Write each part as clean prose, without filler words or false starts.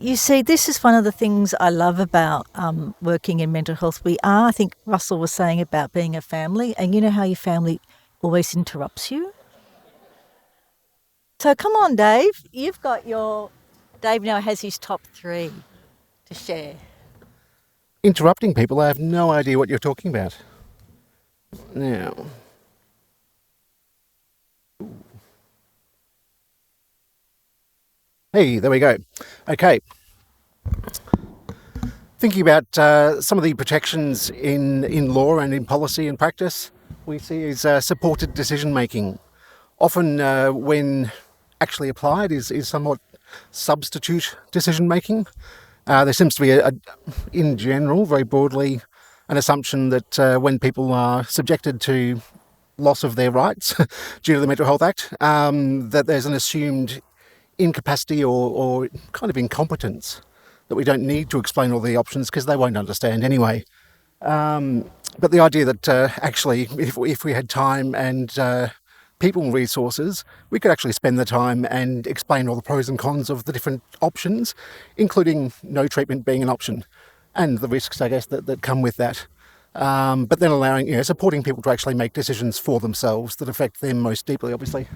You see, this is one of the things I love about working in mental health. I think Russell was saying about being a family, and you know how your family always interrupts you? So come on, Dave. Dave now has his top 3 to share. Interrupting people, I have no idea what you're talking about. Now, hey, there we go. Okay. Thinking about some of the protections in law and in policy and practice, we see is supported decision making. Often, when actually applied, is somewhat substitute decision making. There seems to be, in general, very broadly, an assumption that when people are subjected to loss of their rights due to the Mental Health Act, that there's an assumed incapacity or kind of incompetence, that we don't need to explain all the options because they won't understand anyway. But the idea that actually, if we had time and people and resources, we could actually spend the time and explain all the pros and cons of the different options, including no treatment being an option, and the risks, I guess, that come with that. But then allowing, supporting people to actually make decisions for themselves that affect them most deeply, obviously.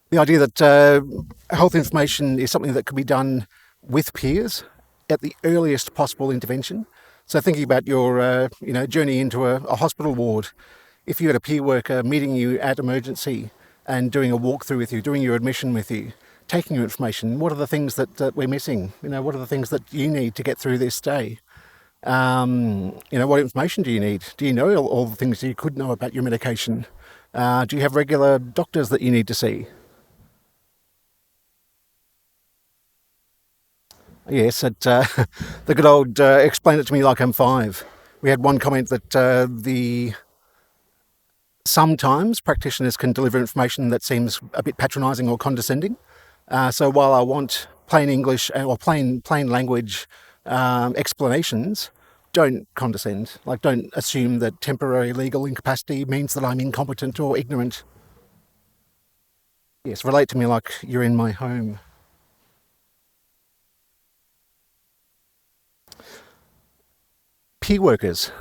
The idea that health information is something that can be done with peers at the earliest possible intervention. So thinking about your journey into a hospital ward, if you had a peer worker meeting you at emergency and doing a walkthrough with you, doing your admission with you, taking your information, what are the things that we're missing? What are the things that you need to get through this day? What information do you need? Do you know all the things you could know about your medication? Do you have regular doctors that you need to see? Yes, the good old explain it to me like I'm 5. We had one comment that sometimes practitioners can deliver information that seems a bit patronising or condescending. So while I want plain English or plain language explanations, don't condescend. Like, don't assume that temporary legal incapacity means that I'm incompetent or ignorant. Yes, relate to me like you're in my home. Peer workers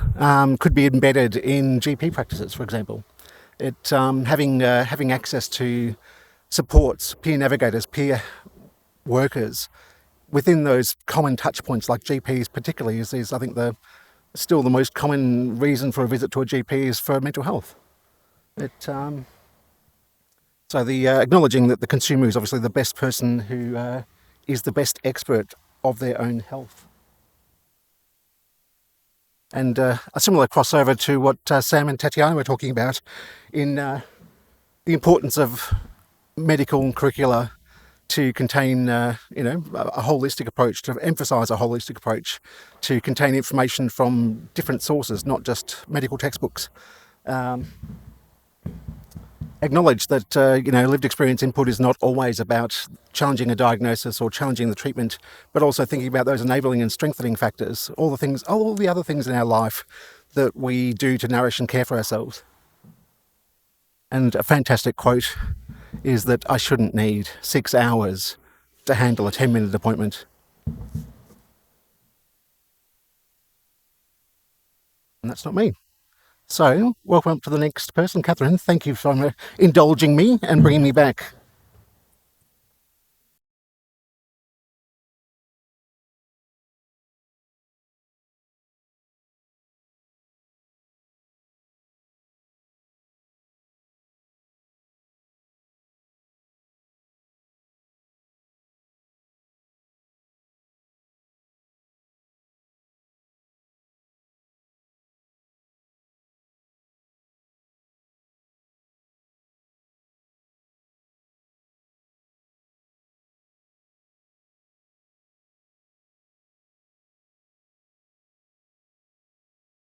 could be embedded in GP practices, for example. Having access to supports, peer navigators, peer workers within those common touch points, like GPs particularly, is I think still the most common reason for a visit to a GP is for mental health. So the acknowledging that the consumer is obviously the best person who is the best expert of their own health. And a similar crossover to what Sam and Tatiana were talking about in the importance of medical curricula to contain, a holistic approach, to emphasise a holistic approach, to contain information from different sources, not just medical textbooks. Acknowledge that, lived experience input is not always about challenging a diagnosis or challenging the treatment, but also thinking about those enabling and strengthening factors, all the other things in our life that we do to nourish and care for ourselves. And a fantastic quote is that I shouldn't need 6 hours to handle a 10-minute appointment. And that's not me. So, welcome to the next person. Catherine, thank you for indulging me and bringing me back.